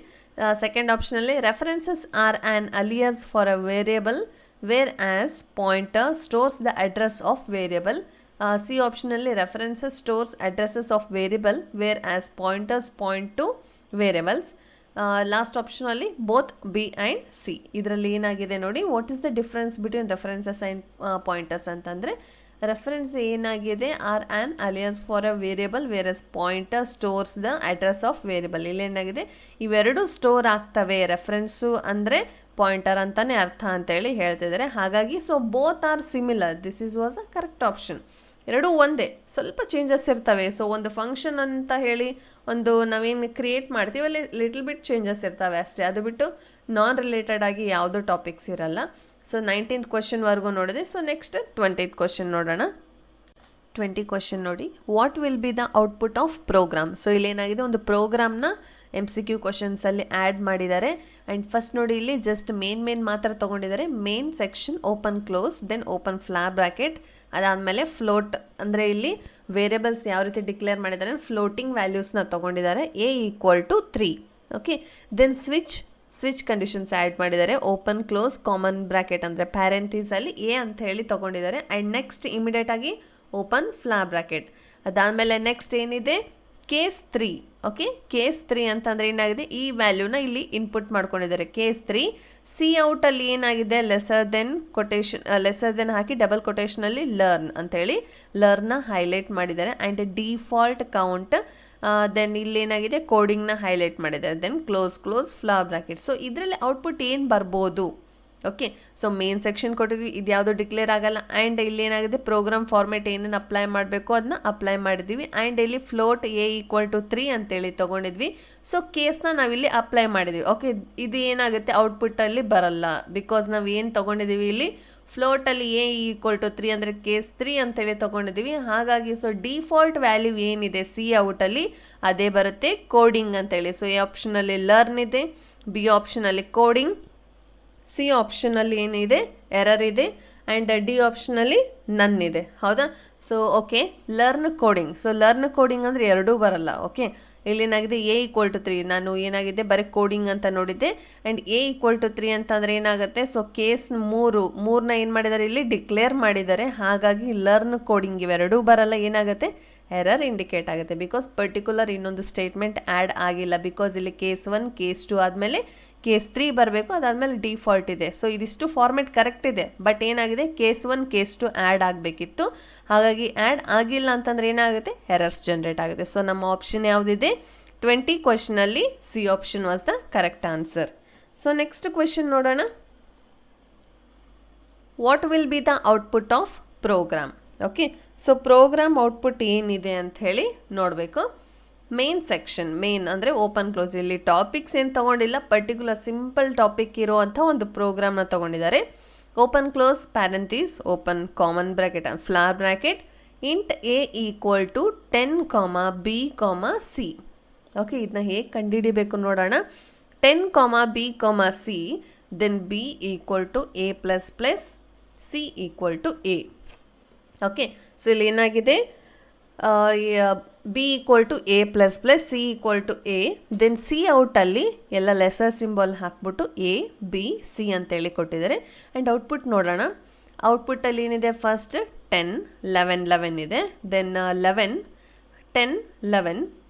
second ಆಪ್ಷನಲ್ಲಿ references are an alias for a variable whereas pointer stores the address of variable. C ಆಪ್ಷನಲ್ಲಿ references stores addresses of variable whereas pointers point to variables. Last ಆಪ್ಷನಲ್ಲಿ both B and C. ಇದರಲ್ಲಿ ಏನಾಗಿದೆ ನೋಡಿ, what is the difference between references and pointers ಅಂತಂದರೆ, reference ಏನಾಗಿದೆ, are an alias for a variable whereas pointer stores the address of variable. ಇಲ್ಲೇನಾಗಿದೆ, ಇವೆರಡು store ಆಗ್ತವೆ. Reference ಅಂದರೆ ಪಾಯಿಂಟರ್ ಅಂತಲೇ ಅರ್ಥ ಅಂತೇಳಿ ಹೇಳ್ತಿದ್ದಾರೆ. ಹಾಗಾಗಿ so both are similar, this is was a correct option. ಎರಡೂ ಒಂದೇ, ಸ್ವಲ್ಪ ಚೇಂಜಸ್ ಇರ್ತವೆ. ಸೊ ಒಂದು ಫಂಕ್ಷನ್ ಅಂತ ಹೇಳಿ ಒಂದು ನಾವೇನು ಕ್ರಿಯೇಟ್ ಮಾಡ್ತೀವಿ ಅಲ್ಲಿ ಲಿಟಲ್ ಬಿಟ್ ಚೇಂಜಸ್ ಇರ್ತವೆ ಅಷ್ಟೇ. ಅದು ಬಿಟ್ಟು ನಾನ್ ರಿಲೇಟೆಡ್ ಆಗಿ ಯಾವುದೋ ಟಾಪಿಕ್ಸ್ ಇರಲ್ಲ. ಸೊ 19th ಕ್ವೆಶನ್ವರೆಗೂ ನೋಡಿದೆ. ಸೊ ನೆಕ್ಸ್ಟ್ 20th ಕ್ವೆಶನ್ ನೋಡೋಣ. 20 ಕ್ವೆಶನ್ ನೋಡಿ, what will be the output of program. So ಇಲ್ಲೇನಾಗಿದೆ, ಒಂದು ಪ್ರೋಗ್ರಾಮ್ನ MCQ ಕ್ವಶನ್ಸಲ್ಲಿ ಆ್ಯಡ್ ಮಾಡಿದ್ದಾರೆ. ಆ್ಯಂಡ್ ಫಸ್ಟ್ ನೋಡಿ, ಇಲ್ಲಿ ಜಸ್ಟ್ ಮೇನ್ ಮಾತ್ರ ತೊಗೊಂಡಿದ್ದಾರೆ. Main section open close, then open flower bracket, ಅದಾದಮೇಲೆ ಫ್ಲೋಟ್ ಅಂದರೆ ಇಲ್ಲಿ ವೇರಿಯಬಲ್ಸ್ ಯಾವ ರೀತಿ ಡಿಕ್ಲೇರ್ ಮಾಡಿದ್ದಾರೆ, ಫ್ಲೋಟಿಂಗ್ ವ್ಯಾಲ್ಯೂಸ್ನ ತೊಗೊಂಡಿದ್ದಾರೆ. A = 3. Okay, then switch conditions add ಮಾಡಿದ್ದಾರೆ. ಓಪನ್ ಕ್ಲೋಸ್ ಕಾಮನ್ ಬ್ರ್ಯಾಕೆಟ್ ಅಂದರೆ ಪ್ಯಾರೆಂಥೀಸಲ್ಲಿ A ಅಂತ ಹೇಳಿ ತೊಗೊಂಡಿದ್ದಾರೆ. ಆ್ಯಂಡ್ ನೆಕ್ಸ್ಟ್ ಇಮಿಡಿಯೇಟಾಗಿ ಓಪನ್ ಫ್ಲಾರ್ ಬ್ರ್ಯಾಕೆಟ್. ಅದಾದಮೇಲೆ ನೆಕ್ಸ್ಟ್ ಏನಿದೆ, ಕೇಸ್ 3. ಓಕೆ, ಕೇಸ್ 3 ಅಂತಂದರೆ ಏನಾಗಿದೆ, ಈ ವ್ಯಾಲ್ಯೂನ ಇಲ್ಲಿ ಇನ್ಪುಟ್ ಮಾಡ್ಕೊಂಡಿದ್ದಾರೆ. ಕೇಸ್ 3 ಸಿ ಔಟಲ್ಲಿ ಏನಾಗಿದೆ, ಲೆಸರ್ ದೆನ್ ಹಾಕಿ ಡಬಲ್ ಕೊಟೇಷನಲ್ಲಿ ಲರ್ನ್ ಅಂತೇಳಿ ಲರ್ನ್ನ ಹೈಲೈಟ್ ಮಾಡಿದ್ದಾರೆ. ಆ್ಯಂಡ್ ಡಿಫಾಲ್ಟ್ ಕೌಂಟ್, ದೆನ್ ಇಲ್ಲೇನಾಗಿದೆ ಕೋಡಿಂಗ್ನ ಹೈಲೈಟ್ ಮಾಡಿದ್ದಾರೆ. Then close flower bracket. So ಇದರಲ್ಲಿ ಔಟ್ಪುಟ್ ಏನು ಬರ್ಬೋದು. ಓಕೆ, ಸೊ ಮೇನ್ ಸೆಕ್ಷನ್ ಕೊಟ್ಟಿದ್ವಿ, ಇದು ಯಾವುದೋ ಡಿಕ್ಲೇರ್ ಆಗಲ್ಲ. ಆ್ಯಂಡ್ ಇಲ್ಲಿ ಏನಾಗಿದೆ, ಪ್ರೋಗ್ರಾಮ್ ಫಾರ್ಮೇಟ್ ಏನೇನು ಅಪ್ಲೈ ಮಾಡಬೇಕು ಅದನ್ನ ಅಪ್ಲೈ ಮಾಡಿದ್ವಿ. ಆ್ಯಂಡ್ ಇಲ್ಲಿ ಫ್ಲೋಟ್ A = 3 ಅಂತೇಳಿ ತೊಗೊಂಡಿದ್ವಿ. ಸೊ ಕೇಸ್ನ ನಾವಿಲ್ಲಿ ಅಪ್ಲೈ ಮಾಡಿದ್ವಿ. ಓಕೆ, ಇದು ಏನಾಗುತ್ತೆ, ಔಟ್ಪುಟ್ಟಲ್ಲಿ ಬರಲ್ಲ. ಬಿಕಾಸ್ ನಾವು ಏನು ತೊಗೊಂಡಿದ್ದೀವಿ ಇಲ್ಲಿ ಫ್ಲೋಟಲ್ಲಿ A = 3 ಅಂದರೆ ಕೇಸ್ 3 ಅಂತೇಳಿ ತೊಗೊಂಡಿದ್ದೀವಿ. ಹಾಗಾಗಿ ಸೊ ಡಿಫಾಲ್ಟ್ ವ್ಯಾಲ್ಯೂ ಏನಿದೆ ಸಿ ಔಟಲ್ಲಿ ಅದೇ ಬರುತ್ತೆ, ಕೋಡಿಂಗ್ ಅಂತೇಳಿ. ಸೊ A ಆಪ್ಷನಲ್ಲಿ ಲರ್ನ್ ಇದೆ, B ಆಪ್ಷನಲ್ಲಿ ಕೋಡಿಂಗ್, ಸಿ ಆಪ್ಷನಲ್ಲಿ ಏನಿದೆ ಎರರ್ ಇದೆ, ಆ್ಯಂಡ್ ಡಿ ಆಪ್ಷನಲ್ಲಿ ನನ್ ಇದೆ, ಹೌದಾ. So okay, learn coding. So learn coding ಅಂದರೆ ಎರಡೂ ಬರಲ್ಲ. ಓಕೆ, ಇಲ್ಲೇನಾಗಿದೆ A = 3, ನಾನು ಏನಾಗಿದೆ ಬರೀ ಕೋಡಿಂಗ್ ಅಂತ ನೋಡಿದ್ದೆ. ಆ್ಯಂಡ್ A = 3 ಅಂತಂದರೆ ಏನಾಗುತ್ತೆ, ಸೊ ಕೇಸ್ 3ನ ಏನು ಮಾಡಿದ್ದಾರೆ, ಇಲ್ಲಿ ಡಿಕ್ಲೇರ್ ಮಾಡಿದ್ದಾರೆ. ಹಾಗಾಗಿ ಲರ್ನ್ ಕೋಡಿಂಗ್ ಇವೆರಡೂ ಬರಲ್ಲ. ಏನಾಗುತ್ತೆ, ಎರರ್ ಇಂಡಿಕೇಟ್ ಆಗುತ್ತೆ. ಬಿಕಾಸ್ ಪರ್ಟಿಕ್ಯುಲರ್ ಇನ್ನೊಂದು ಸ್ಟೇಟ್ಮೆಂಟ್ ಆ್ಯಡ್ ಆಗಿಲ್ಲ. ಬಿಕಾಸ್ ಇಲ್ಲಿ ಕೇಸ್ 1 ಕೇಸ್ 2 ಆದಮೇಲೆ ಕೇಸ್ 3 ಬರಬೇಕು, ಅದಾದಮೇಲೆ ಡಿಫಾಲ್ಟ್ ಇದೆ. ಸೊ ಇದಿಷ್ಟು ಫಾರ್ಮೆಟ್ ಕರೆಕ್ಟ್ ಇದೆ. ಬಟ್ ಏನಾಗಿದೆ, ಕೇಸ್ 1 ಕೇಸ್ 2 ಆ್ಯಡ್ ಆಗಬೇಕಿತ್ತು. ಹಾಗಾಗಿ ಆ್ಯಡ್ ಆಗಿಲ್ಲ ಅಂತಂದರೆ ಏನಾಗುತ್ತೆ, ಎರರ್ಸ್ ಜನ್ರೇಟ್ ಆಗುತ್ತೆ. ಸೊ ನಮ್ಮ ಆಪ್ಷನ್ ಯಾವುದಿದೆ, 20 ಕ್ವೆಶನಲ್ಲಿ C option was the correct answer. So next question ನೋಡೋಣ. What will be the output of program. Okay, so program output ಏನಿದೆ ಅಂತ ಹೇಳಿ ನೋಡಬೇಕು. ಮೇನ್ ಸೆಕ್ಷನ್, ಮೇನ್ ಅಂದರೆ ಓಪನ್ ಕ್ಲೋಸ್. ಇಲ್ಲಿ ಟಾಪಿಕ್ಸ್ ಏನು ತೊಗೊಂಡಿಲ್ಲ, ಪರ್ಟಿಕ್ಯುಲರ್ ಸಿಂಪಲ್ ಟಾಪಿಕ್ ಇರುವಂಥ ಒಂದು ಪ್ರೋಗ್ರಾಮ್ನ ತೊಗೊಂಡಿದ್ದಾರೆ. Open close parenthesis, open common bracket and flower bracket, int A = 10, B, C. Okay, ಇದನ್ನ ಹೇಗೆ ಕಂಡುಹಿಡಿಬೇಕು ನೋಡೋಣ. 10, B, C, then B = A++, C = A. Okay, so ಇಲ್ಲಿ ಏನಾಗಿದೆ, B = A++, C = A. Then ಸಿ ಔಟಲ್ಲಿ ಎಲ್ಲ ಲೆಸರ್ ಸಿಂಬಲ್ ಹಾಕ್ಬಿಟ್ಟು A, B, C ಅಂತೇಳಿ ಕೊಟ್ಟಿದ್ದಾರೆ. ಆ್ಯಂಡ್ ಔಟ್ಪುಟ್ ನೋಡೋಣ. ಔಟ್ಪುಟ್ಟಲ್ಲಿ ಏನಿದೆ, ಫಸ್ಟ್ 10, 11, 11 ಇದೆ. ದೆನ್ 11, 10, 11,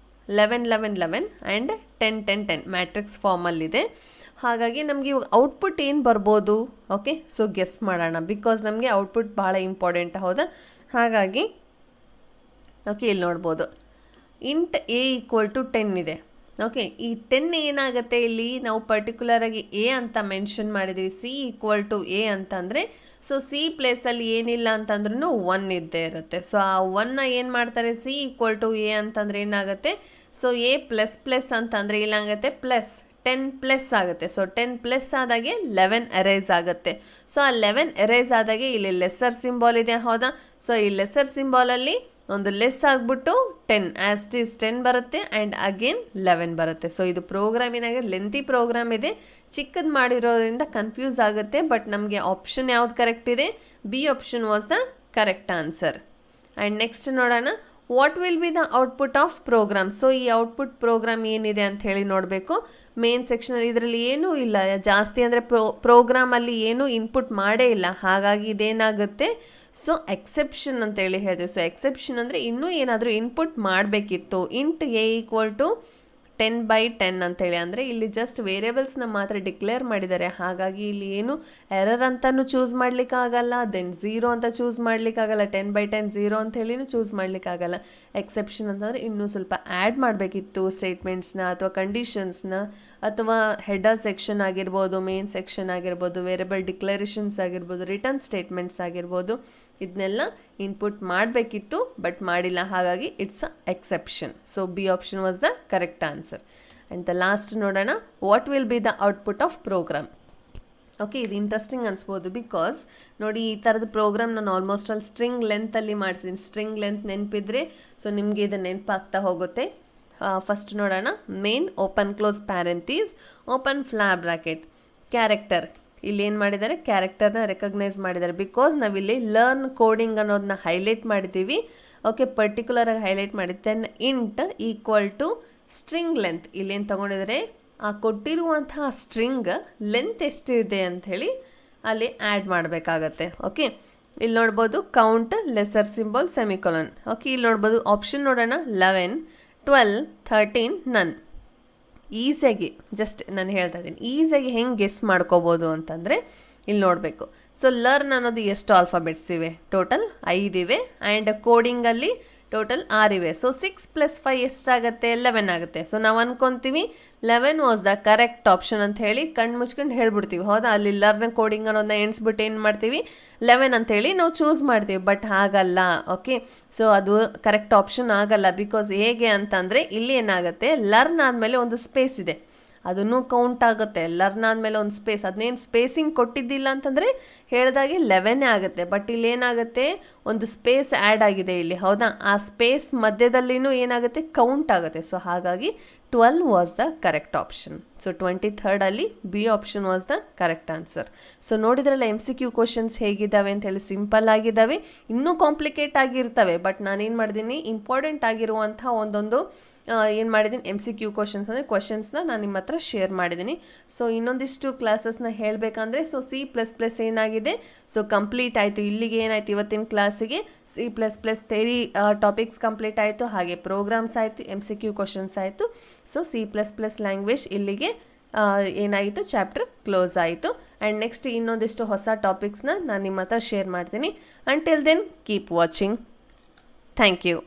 11, 11, 11 ಆ್ಯಂಡ್ 10, 10, 10 ಮ್ಯಾಟ್ರಿಕ್ಸ್ ಫಾರ್ಮಲ್ಲಿದೆ. ಹಾಗಾಗಿ ನಮಗೆ ಇವಾಗ ಔಟ್ಪುಟ್ ಏನು ಬರ್ಬೋದು. ಓಕೆ, ಸೊ ಗೆಸ್ ಮಾಡೋಣ. ಬಿಕಾಸ್ ನಮಗೆ ಔಟ್ಪುಟ್ ಭಾಳ ಇಂಪಾರ್ಟೆಂಟ್, ಹೌದಾ. ಹಾಗಾಗಿ ಓಕೆ, ಇಲ್ಲಿ ನೋಡ್ಬೋದು ಇಂಟ್ ಎ ಈಕ್ವಲ್ ಟು 10 ಇದೆ. ಓಕೆ, ಈ 10 ಏನಾಗುತ್ತೆ ಇಲ್ಲಿ ನಾವು ಪರ್ಟಿಕ್ಯುಲರಾಗಿ ಎ ಅಂತ ಮೆನ್ಷನ್ ಮಾಡಿದ್ದೀವಿ, ಸಿ ಈಕ್ವಲ್ ಟು ಎ ಅಂತಂದರೆ ಸೊ ಸಿ ಪ್ಲೇಸಲ್ಲಿ ಏನಿಲ್ಲ ಅಂತಂದ್ರೂ 1 ಇದ್ದೇ ಇರುತ್ತೆ. ಸೊ ಆ 1ನ ಏನು ಮಾಡ್ತಾರೆ, ಸಿ ಈಕ್ವಲ್ ಟು ಎ ಅಂತಂದರೆ ಏನಾಗುತ್ತೆ, ಸೊ ಎ ಪ್ಲಸ್ ಪ್ಲಸ್ ಅಂತಂದರೆ ಏನಾಗುತ್ತೆ ಪ್ಲಸ್ 10 ಪ್ಲಸ್ ಆಗುತ್ತೆ. ಸೊ 10 ಪ್ಲಸ್ ಆದಾಗೆ 11 ಎರೇಸ್ ಆಗುತ್ತೆ. ಸೊ ಆ 11 ಎರೇಸ್ ಆದಾಗೆ ಇಲ್ಲಿ ಲೆಸ್ಸರ್ ಸಿಂಬಾಲ್ ಇದೆ, ಹೌದಾ. ಸೊ ಈ ಲೆಸ್ಸರ್ ಸಿಂಬಾಲಲ್ಲಿ ಒಂದು ಲೆಸ್ ಆಗಿಬಿಟ್ಟು 10 ಆಸ್ ಇಟ್ ಈಸ್ 10 ಬರುತ್ತೆ ಆ್ಯಂಡ್ ಅಗೇನ್ 11 ಬರುತ್ತೆ. ಸೊ ಇದು ಪ್ರೋಗ್ರಾಮಿನಾಗೆ ಲೆಂತಿ ಪ್ರೋಗ್ರಾಮ್ ಇದೆ, ಚಿಕ್ಕದು ಮಾಡಿರೋದ್ರಿಂದ ಕನ್ಫ್ಯೂಸ್ ಆಗುತ್ತೆ. ಬಟ್ ನಮಗೆ ಆಪ್ಷನ್ ಯಾವ್ದು ಕರೆಕ್ಟ್ ಇದೆ, B option was the correct answer. And next ನೋಡೋಣ, what will be the output of program. So ಈ ಔಟ್ಪುಟ್ ಪ್ರೋಗ್ರಾಮ್ ಏನಿದೆ ಅಂತ ಹೇಳಿ ನೋಡಬೇಕು. ಮೇನ್ ಸೆಕ್ಷನಲ್ಲಿ ಇದರಲ್ಲಿ ಏನೂ ಇಲ್ಲ ಜಾಸ್ತಿ, ಅಂದರೆ ಪ್ರೋಗ್ರಾಮಲ್ಲಿ ಏನೂ ಇನ್ಪುಟ್ ಮಾಡೇ ಇಲ್ಲ, ಹಾಗಾಗಿ ಇದೇನಾಗುತ್ತೆ, ಸೊ ಎಕ್ಸೆಪ್ಷನ್ ಅಂತೇಳಿ ಹೇಳ್ತೀವಿ. ಸೊ ಎಕ್ಸೆಪ್ಷನ್ ಅಂದರೆ ಇನ್ನೂ ಏನಾದರೂ ಇನ್ಪುಟ್ ಮಾಡಬೇಕಿತ್ತು. ಇಂಟ್ ಎ ಈಕ್ವಲ್ ಟು 10/10 ಅಂತೇಳಿ, ಅಂದರೆ ಇಲ್ಲಿ ಜಸ್ಟ್ ವೇರಿಯೇಬಲ್ಸ್ನ ಮಾತ್ರ ಡಿಕ್ಲೇರ್ ಮಾಡಿದ್ದಾರೆ, ಹಾಗಾಗಿ ಇಲ್ಲಿ ಏನು ಎರರ್ ಅಂತಲೂ ಚೂಸ್ ಮಾಡಲಿಕ್ಕಾಗಲ್ಲ, ದೆನ್ 0 ಅಂತ ಚೂಸ್ ಮಾಡಲಿಕ್ಕಾಗಲ್ಲ, 10/10 0 ಅಂತೇಳಿನೂ ಚೂಸ್ ಮಾಡಲಿಕ್ಕಾಗಲ್ಲ. ಎಕ್ಸೆಪ್ಷನ್ ಅಂತಂದರೆ ಇನ್ನೂ ಸ್ವಲ್ಪ ಆ್ಯಡ್ ಮಾಡಬೇಕಿತ್ತು ಸ್ಟೇಟ್ಮೆಂಟ್ಸ್ನ ಅಥವಾ ಕಂಡೀಷನ್ಸ್ನ, ಅಥವಾ ಹೆಡರ್ ಸೆಕ್ಷನ್ ಆಗಿರ್ಬೋದು, ಮೇನ್ ಸೆಕ್ಷನ್ ಆಗಿರ್ಬೋದು, ವೇರಿಯಬಲ್ ಡಿಕ್ಲರೇಷನ್ಸ್ ಆಗಿರ್ಬೋದು, ರಿಟರ್ನ್ ಸ್ಟೇಟ್ಮೆಂಟ್ಸ್ ಆಗಿರ್ಬೋದು, ಇದನ್ನೆಲ್ಲ ಇನ್ಪುಟ್ ಮಾಡಬೇಕಿತ್ತು ಬಟ್ ಮಾಡಿಲ್ಲ, ಹಾಗಾಗಿ it's a exception. So B option was the correct answer. And the last ನೋಡೋಣ, what will be the output of program. Okay, ಇದು ಇಂಟ್ರೆಸ್ಟಿಂಗ್ ಅನಿಸ್ಬೋದು, ಬಿಕಾಸ್ ನೋಡಿ ಈ ಥರದ ಪ್ರೋಗ್ರಾಮ್ ನಾನು ಆಲ್ಮೋಸ್ಟ್ ಅಲ್ಲಿ ಸ್ಟ್ರಿಂಗ್ ಲೆಂತಲ್ಲಿ ಮಾಡಿಸಿದ್ದೀನಿ. ಸ್ಟ್ರಿಂಗ್ ಲೆಂತ್ ನೆನಪಿದ್ರೆ ಸೊ ನಿಮಗೆ ಇದು ನೆನಪಾಗ್ತಾ ಹೋಗುತ್ತೆ. ಫಸ್ಟ್ ನೋಡೋಣ, main open close parenthesis open flower bracket character. ಇಲ್ಲಿ ಏನು ಮಾಡಿದ್ದಾರೆ, ಕ್ಯಾರೆಕ್ಟರ್ನ ರೆಕಗ್ನೈಸ್ ಮಾಡಿದ್ದಾರೆ, ಬಿಕಾಸ್ ನಾವಿಲ್ಲಿ ಲರ್ನ್ ಕೋಡಿಂಗ್ ಅನ್ನೋದನ್ನ ಹೈಲೈಟ್ ಮಾಡಿದ್ದೀವಿ. ಓಕೆ, ಪರ್ಟಿಕ್ಯುಲರಾಗಿ ಹೈಲೈಟ್ ಮಾಡಿದ್ದೇನೆ. Int equal to string length, ಇಲ್ಲೇನು ತೊಗೊಂಡಿದ್ದಾರೆ, ಆ ಕೊಟ್ಟಿರುವಂತಹ ಸ್ಟ್ರಿಂಗ್ ಲೆಂತ್ ಎಷ್ಟಿದೆ ಅಂಥೇಳಿ ಅಲ್ಲಿ ಆ್ಯಡ್ ಮಾಡಬೇಕಾಗತ್ತೆ. ಓಕೆ, ಇಲ್ಲಿ ನೋಡ್ಬೋದು count lesser symbol semicolon. Okay, ಇಲ್ಲಿ ನೋಡ್ಬೋದು ಆಪ್ಷನ್ ನೋಡೋಣ, 11 12 13 ನನ್. ಈಸಿಯಾಗಿ ಜಸ್ಟ್ ನಾನು ಹೇಳ್ತಾ ಇದ್ದೀನಿ, ಈಸಿಯಾಗಿ ಹೆಂಗೆ ಗೆಸ್ ಮಾಡ್ಕೋಬೋದು ಅಂತಂದರೆ ಇಲ್ಲಿ ನೋಡಬೇಕು. ಸೊ ಲರ್ನ್ ಅನ್ನೋದು ಎಷ್ಟು ಆಲ್ಫಾಬೆಟ್ಸ್ ಇವೆ, ಟೋಟಲ್ 5 ಇವೆ, ಆ್ಯಂಡ್ ಕೋಡಿಂಗಲ್ಲಿ ಟೋಟಲ್ 6 ಇವೆ. ಸೊ 6 + 5 ಎಷ್ಟಾಗುತ್ತೆ, 11 ಆಗುತ್ತೆ. ಸೊ ನಾವು ಅನ್ಕೊತೀವಿ 11 ವಾಸ್ ದ ಕರೆಕ್ಟ್ ಆಪ್ಷನ್ ಅಂತ ಹೇಳಿ ಕಣ್ಣು ಮುಚ್ಕೊಂಡು ಹೇಳ್ಬಿಡ್ತೀವಿ, ಹೌದಾ. ಅಲ್ಲಿ ಲರ್ನ್ ಕೋಡಿಂಗ್ ಅನ್ನೋದನ್ನ ಎಣಿಸ್ಬಿಟ್ಟು ಏನು ಮಾಡ್ತೀವಿ, 11 ಅಂತೇಳಿ ನಾವು ಚೂಸ್ ಮಾಡ್ತೀವಿ, ಬಟ್ ಹಾಗಲ್ಲ. ಓಕೆ, ಸೊ ಅದು ಕರೆಕ್ಟ್ ಆಪ್ಷನ್ ಆಗಲ್ಲ. ಬಿಕಾಸ್ ಹೇಗೆ ಅಂತಂದರೆ ಇಲ್ಲಿ ಏನಾಗುತ್ತೆ, ಲರ್ನ್ ಆದಮೇಲೆ ಒಂದು ಸ್ಪೇಸ್ ಇದೆ, ಅದನ್ನು ಕೌಂಟ್ ಆಗುತ್ತೆ. ಲರ್ನ್ ಆದಮೇಲೆ ಒಂದು ಸ್ಪೇಸ್, ಅದನ್ನೇನು ಸ್ಪೇಸಿಂಗ್ ಕೊಟ್ಟಿದ್ದಿಲ್ಲ ಅಂತಂದರೆ ಹೇಳಿದಾಗೆ 11 ಆಗುತ್ತೆ. ಬಟ್ ಇಲ್ಲಿ ಏನಾಗುತ್ತೆ, ಒಂದು ಸ್ಪೇಸ್ ಆ್ಯಡ್ ಆಗಿದೆ ಇಲ್ಲಿ, ಹೌದಾ. ಆ ಸ್ಪೇಸ್ ಮಧ್ಯದಲ್ಲಿನೂ ಏನಾಗುತ್ತೆ, ಕೌಂಟ್ ಆಗುತ್ತೆ. ಸೊ ಹಾಗಾಗಿ 12 was the correct option. So 23ರಲ್ಲಿ B option was the correct answer. So ನೋಡಿದ್ರಲ್ಲ MCQ ಕ್ವಶನ್ಸ್ ಹೇಗಿದ್ದಾವೆ ಅಂತೇಳಿ, ಸಿಂಪಲ್ ಆಗಿದ್ದಾವೆ, ಇನ್ನೂ ಕಾಂಪ್ಲಿಕೇಟ್ ಆಗಿರ್ತವೆ. ಬಟ್ ನಾನೇನು ಮಾಡಿದ್ದೀನಿ, ಇಂಪಾರ್ಟೆಂಟ್ ಆಗಿರುವಂಥ ಒಂದೊಂದು ಏನು ಮಾಡಿದ್ದೀನಿ, MCQ ಕ್ವಶನ್ಸ್ ಅಂದರೆ ಕ್ವಶನ್ಸ್ನ ನಾನು ನಿಮ್ಮ ಹತ್ರ ಶೇರ್ ಮಾಡಿದ್ದೀನಿ. ಸೊ ಇನ್ನೊಂದಿಷ್ಟು ಕ್ಲಾಸಸ್ನ ಹೇಳಬೇಕಂದ್ರೆ, ಸೊ C++ ಏನಾಗಿದೆ, ಸೊ ಕಂಪ್ಲೀಟ್ ಆಯಿತು. ಇಲ್ಲಿಗೆ ಏನಾಯಿತು, ಇವತ್ತಿನ ಕ್ಲಾಸಿಗೆ C++ ಥಿಯರಿ ಟಾಪಿಕ್ಸ್ ಕಂಪ್ಲೀಟ್ ಆಯಿತು, ಹಾಗೆ ಪ್ರೋಗ್ರಾಮ್ಸ್ ಆಯಿತು, MCQ ಕ್ವಶನ್ಸ್ ಆಯಿತು. ಸೊ C++ ಲ್ಯಾಂಗ್ವೇಜ್ ಇಲ್ಲಿಗೆ ಏನಾಯಿತು, ಚಾಪ್ಟರ್ ಕ್ಲೋಸ್ ಆಯಿತು. ಆ್ಯಂಡ್ ನೆಕ್ಸ್ಟ್ ಇನ್ನೊಂದಿಷ್ಟು ಹೊಸ ಟಾಪಿಕ್ಸ್ನ ನಾನು ನಿಮ್ಮ ಹತ್ರ ಶೇರ್ ಮಾಡ್ತೀನಿ. Until then keep watching. Thank you.